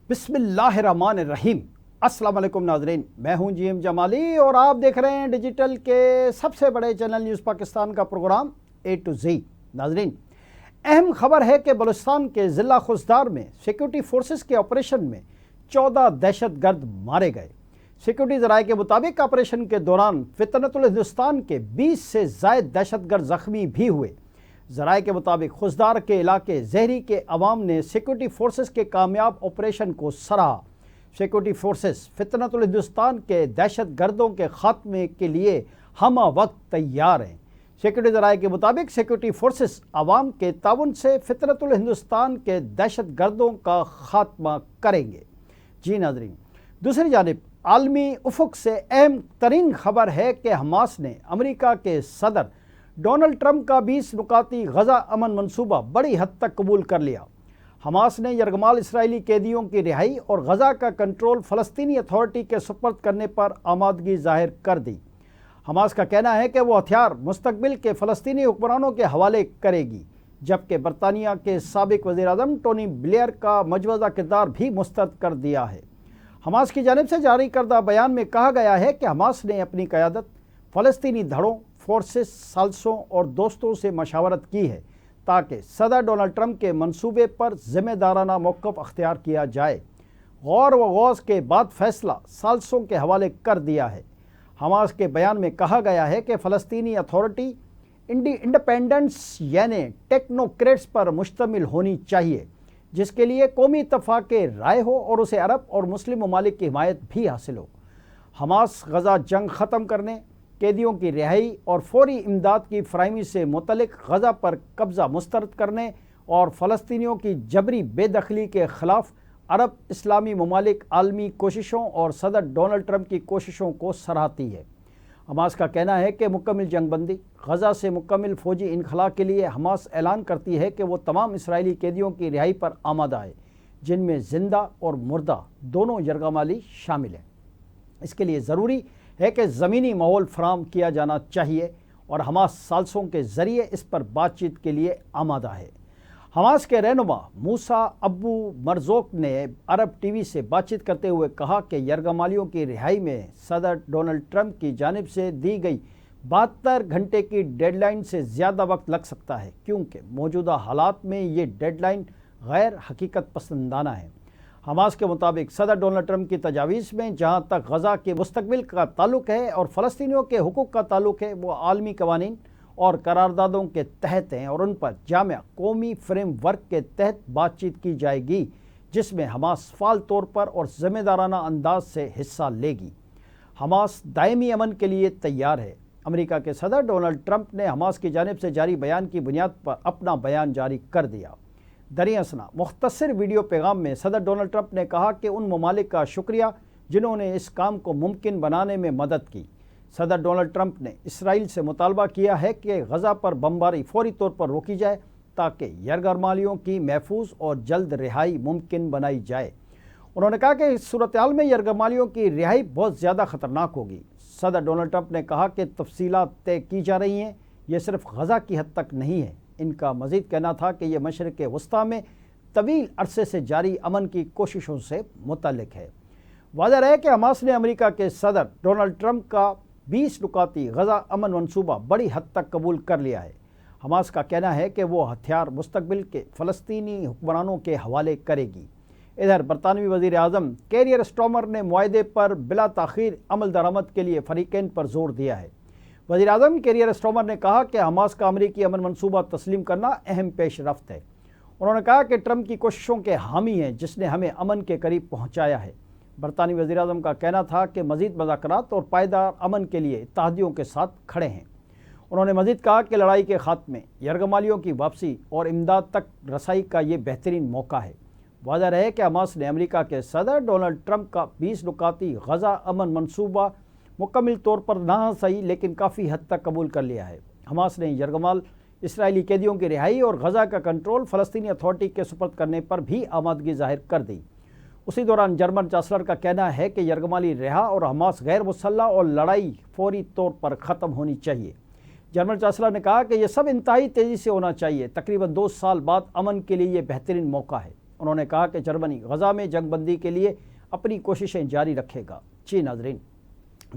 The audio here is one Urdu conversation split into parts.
بسم اللہ الرحمن الرحیم۔ السلام علیکم ناظرین، میں ہوں جی ایم جمالی اور آپ دیکھ رہے ہیں ڈیجیٹل کے سب سے بڑے چینل نیوز پاکستان کا پروگرام اے ٹو زی۔ ناظرین، اہم خبر ہے کہ بلوچستان کے ضلع خوزدار میں سیکورٹی فورسز کے آپریشن میں 14 دہشت گرد مارے گئے۔ سیکورٹی ذرائع کے مطابق آپریشن کے دوران فطنت الہندوستان کے 20 سے زائد دہشت گرد زخمی بھی ہوئے۔ ذرائع کے مطابق خوزدار کے علاقے زہری کے عوام نے سیکورٹی فورسز کے کامیاب آپریشن کو سراہا۔ سیکورٹی فورسز فطنت الہندوستان کے دہشت گردوں کے خاتمے کے لیے ہمہ وقت تیار ہیں۔ سیکورٹی ذرائع کے مطابق سیکورٹی فورسز عوام کے تعاون سے فطنت الہندوستان کے دہشت گردوں کا خاتمہ کریں گے۔ جی ناظرین، دوسری جانب عالمی افق سے اہم ترین خبر ہے کہ حماس نے امریکہ کے صدر ڈونلڈ ٹرمپ کا 20 نکاتی غزہ امن منصوبہ بڑی حد تک قبول کر لیا۔ حماس نے یرغمال اسرائیلی قیدیوں کی رہائی اور غزہ کا کنٹرول فلسطینی اتھارٹی کے سپرد کرنے پر آمادگی ظاہر کر دی۔ حماس کا کہنا ہے کہ وہ ہتھیار مستقبل کے فلسطینی حکمرانوں کے حوالے کرے گی، جبکہ برطانیہ کے سابق وزیر اعظم ٹونی بلیئر کا مجوزہ کردار بھی مسترد کر دیا ہے۔ حماس کی جانب سے جاری کردہ بیان میں کہا گیا ہے کہ حماس نے اپنی قیادت فلسطینی دھڑوں، فورسز، ثالثوں اور دوستوں سے مشاورت کی ہے تاکہ صدر ڈونلڈ ٹرمپ کے منصوبے پر ذمہ دارانہ موقف اختیار کیا جائے۔ غور و خوض کے بعد فیصلہ ثالثوں کے حوالے کر دیا ہے۔ حماس کے بیان میں کہا گیا ہے کہ فلسطینی اتھارٹی انڈیپینڈنٹس یعنی ٹیکنوکریٹس پر مشتمل ہونی چاہیے، جس کے لیے قومی اتفاق رائے ہو اور اسے عرب اور مسلم ممالک کی حمایت بھی حاصل ہو۔ حماس غزہ جنگ ختم کرنے، قیدیوں کی رہائی اور فوری امداد کی فراہمی سے متعلق غزہ پر قبضہ مسترد کرنے اور فلسطینیوں کی جبری بے دخلی کے خلاف عرب اسلامی ممالک عالمی کوششوں اور صدر ڈونلڈ ٹرمپ کی کوششوں کو سراہتی ہے۔ حماس کا کہنا ہے کہ مکمل جنگ بندی، غزہ سے مکمل فوجی انخلاء کے لیے حماس اعلان کرتی ہے کہ وہ تمام اسرائیلی قیدیوں کی رہائی پر آمادہ ہے، جن میں زندہ اور مردہ دونوں یرغمالی شامل ہیں۔ اس کے لیے ضروری ہے کہ زمینی ماحول فراہم کیا جانا چاہیے اور حماس ثالثوں کے ذریعے اس پر بات چیت کے لیے آمادہ ہے۔ حماس کے رہنما موسیٰ ابو مرزوق نے عرب ٹی وی سے بات چیت کرتے ہوئے کہا کہ یرغمالیوں کی رہائی میں صدر ڈونلڈ ٹرمپ کی جانب سے دی گئی 72 گھنٹے کی ڈیڈ لائن سے زیادہ وقت لگ سکتا ہے، کیونکہ موجودہ حالات میں یہ ڈیڈ لائن غیر حقیقت پسندانہ ہے۔ حماس کے مطابق صدر ڈونلڈ ٹرمپ کی تجاویز میں جہاں تک غزہ کے مستقبل کا تعلق ہے اور فلسطینیوں کے حقوق کا تعلق ہے، وہ عالمی قوانین اور قراردادوں کے تحت ہیں اور ان پر جامع قومی فریم ورک کے تحت بات چیت کی جائے گی، جس میں حماس فعال طور پر اور ذمہ دارانہ انداز سے حصہ لے گی۔ حماس دائمی امن کے لیے تیار ہے۔ امریکہ کے صدر ڈونلڈ ٹرمپ نے حماس کی جانب سے جاری بیان کی بنیاد پر اپنا بیان جاری کر دیا۔ دریں اثنا مختصر ویڈیو پیغام میں صدر ڈونلڈ ٹرمپ نے کہا کہ ان ممالک کا شکریہ جنہوں نے اس کام کو ممکن بنانے میں مدد کی۔ صدر ڈونلڈ ٹرمپ نے اسرائیل سے مطالبہ کیا ہے کہ غزہ پر بمباری فوری طور پر روکی جائے تاکہ یرغمالیوں کی محفوظ اور جلد رہائی ممکن بنائی جائے۔ انہوں نے کہا کہ اس صورتحال میں یرغمالیوں کی رہائی بہت زیادہ خطرناک ہوگی۔ صدر ڈونلڈ ٹرمپ نے کہا کہ تفصیلات طے کی جا رہی ہیں، یہ صرف غزہ کی حد تک نہیں ہے۔ ان کا مزید کہنا تھا کہ یہ مشرق وسطیٰ میں طویل عرصے سے جاری امن کی کوششوں سے متعلق ہے۔ واضح رہے کہ حماس نے امریکہ کے صدر ڈونلڈ ٹرمپ کا 20 نکاتی غزہ امن منصوبہ بڑی حد تک قبول کر لیا ہے۔ حماس کا کہنا ہے کہ وہ ہتھیار مستقبل کے فلسطینی حکمرانوں کے حوالے کرے گی۔ ادھر برطانوی وزیر اعظم کیریئر اسٹارمر نے معاہدے پر بلا تاخیر عمل درآمد کے لیے فریقین پر زور دیا ہے۔ وزیر اعظم کیریئر اسٹارمر نے کہا کہ حماس کا امریکی امن منصوبہ تسلیم کرنا اہم پیش رفت ہے۔ انہوں نے کہا کہ ٹرمپ کی کوششوں کے حامی ہیں جس نے ہمیں امن کے قریب پہنچایا ہے۔ برطانوی وزیر اعظم کا کہنا تھا کہ مزید مذاکرات اور پائیدار امن کے لیے اتحادیوں کے ساتھ کھڑے ہیں۔ انہوں نے مزید کہا کہ لڑائی کے خاتمے، یرغمالیوں کی واپسی اور امداد تک رسائی کا یہ بہترین موقع ہے۔ واضح رہے کہ حماس نے امریکہ کے صدر ڈونلڈ ٹرمپ کا 20 نکاتی غزہ امن منصوبہ مکمل طور پر نہ صحیح لیکن کافی حد تک قبول کر لیا ہے۔ حماس نے یرغمال اسرائیلی قیدیوں کی رہائی اور غزہ کا کنٹرول فلسطینی اتھارٹی کے سپرد کرنے پر بھی آمادگی ظاہر کر دی۔ اسی دوران جرمن چانسلر کا کہنا ہے کہ یرغمالی رہا اور حماس غیر مسلح اور لڑائی فوری طور پر ختم ہونی چاہیے۔ جرمن چانسلر نے کہا کہ یہ سب انتہائی تیزی سے ہونا چاہیے۔ تقریباً 2 سال بعد امن کے لیے یہ بہترین موقع ہے۔ انہوں نے کہا کہ جرمنی غزہ میں جنگ بندی کے لیے اپنی کوششیں جاری رکھے گا۔ جی ناظرین،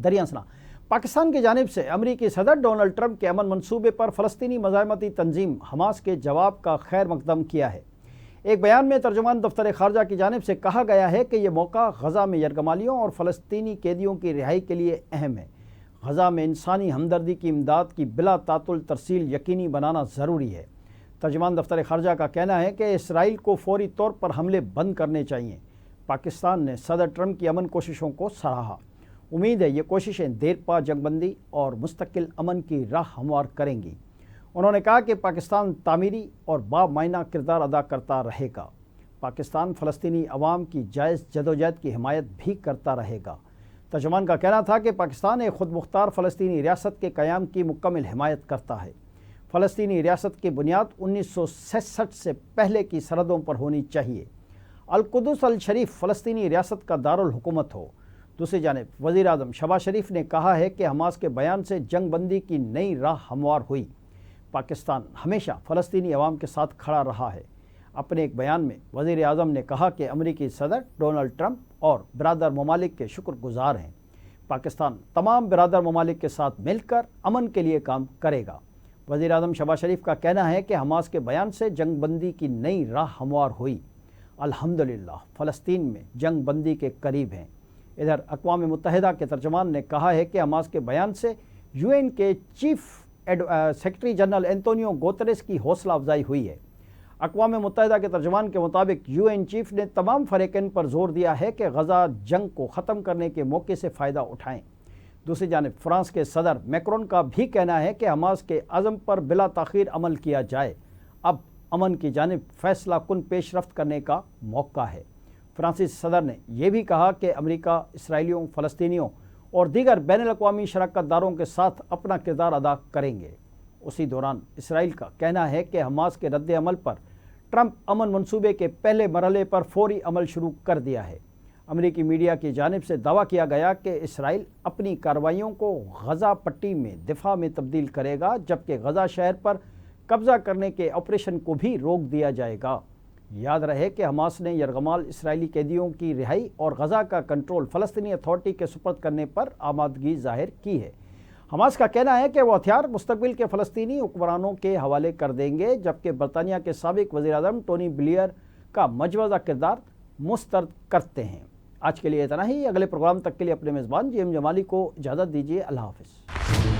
دریا سنا پاکستان کی جانب سے امریکی صدر ڈونلڈ ٹرمپ کے امن منصوبے پر فلسطینی مزاحمتی تنظیم حماس کے جواب کا خیر مقدم کیا ہے۔ ایک بیان میں ترجمان دفتر خارجہ کی جانب سے کہا گیا ہے کہ یہ موقع غزہ میں یرغمالیوں اور فلسطینی قیدیوں کی رہائی کے لیے اہم ہے۔ غزہ میں انسانی ہمدردی کی امداد کی بلا تعطل ترسیل یقینی بنانا ضروری ہے۔ ترجمان دفتر خارجہ کا کہنا ہے کہ اسرائیل کو فوری طور پر حملے بند کرنے چاہیے۔ پاکستان نے صدر ٹرمپ کی امن کوششوں کو سراہا۔ امید ہے یہ کوششیں دیر پا جنگ بندی اور مستقل امن کی راہ ہموار کریں گی۔ انہوں نے کہا کہ پاکستان تعمیری اور بامعنی کردار ادا کرتا رہے گا۔ پاکستان فلسطینی عوام کی جائز جدوجہد کی حمایت بھی کرتا رہے گا۔ ترجمان کا کہنا تھا کہ پاکستان ایک خود مختار فلسطینی ریاست کے قیام کی مکمل حمایت کرتا ہے۔ فلسطینی ریاست کی بنیاد 1967 سے پہلے کی سرحدوں پر ہونی چاہیے۔ القدس الشریف فلسطینی ریاست کا دارالحکومت ہو۔ دوسری جانب وزیر اعظم شہباز شریف نے کہا ہے کہ حماس کے بیان سے جنگ بندی کی نئی راہ ہموار ہوئی۔ پاکستان ہمیشہ فلسطینی عوام کے ساتھ کھڑا رہا ہے۔ اپنے ایک بیان میں وزیر اعظم نے کہا کہ امریکی صدر ڈونلڈ ٹرمپ اور برادر ممالک کے شکر گزار ہیں۔ پاکستان تمام برادر ممالک کے ساتھ مل کر امن کے لیے کام کرے گا۔ وزیر اعظم شہباز شریف کا کہنا ہے کہ حماس کے بیان سے جنگ بندی کی نئی راہ ہموار ہوئی۔ الحمدللہ فلسطین میں جنگ بندی کے قریب ہیں۔ ادھر اقوام متحدہ کے ترجمان نے کہا ہے کہ حماس کے بیان سے یو این کے chief secretary general Antonio Guterres کی حوصلہ افزائی ہوئی ہے۔ اقوام متحدہ کے ترجمان کے مطابق یو این چیف نے تمام فریقین پر زور دیا ہے کہ غزہ جنگ کو ختم کرنے کے موقع سے فائدہ اٹھائیں۔ دوسری جانب فرانس کے صدر میکرون کا بھی کہنا ہے کہ حماس کے عزم پر بلا تاخیر عمل کیا جائے۔ اب امن کی جانب فیصلہ کن پیش رفت کرنے کا موقع ہے۔ فرانسیسی صدر نے یہ بھی کہا کہ امریکہ اسرائیلیوں، فلسطینیوں اور دیگر بین الاقوامی شراکت داروں کے ساتھ اپنا کردار ادا کریں گے۔ اسی دوران اسرائیل کا کہنا ہے کہ حماس کے رد عمل پر ٹرمپ امن منصوبے کے پہلے مرحلے پر فوری عمل شروع کر دیا ہے۔ امریکی میڈیا کی جانب سے دعویٰ کیا گیا کہ اسرائیل اپنی کارروائیوں کو غزہ پٹی میں دفاع میں تبدیل کرے گا، جبکہ غزہ شہر پر قبضہ کرنے کے آپریشن کو بھی روک دیا جائے گا۔ یاد رہے کہ حماس نے یرغمال اسرائیلی قیدیوں کی رہائی اور غزہ کا کنٹرول فلسطینی اتھارٹی کے سپرد کرنے پر آمادگی ظاہر کی ہے۔ حماس کا کہنا ہے کہ وہ ہتھیار مستقبل کے فلسطینی حکمرانوں کے حوالے کر دیں گے، جبکہ برطانیہ کے سابق وزیر اعظم ٹونی بلیئر کا مجوزہ کردار مسترد کرتے ہیں۔ آج کے لیے اتنا ہی۔ اگلے پروگرام تک کے لیے اپنے میزبان جی ایم جمالی کو اجازت دیجیے۔ اللہ حافظ۔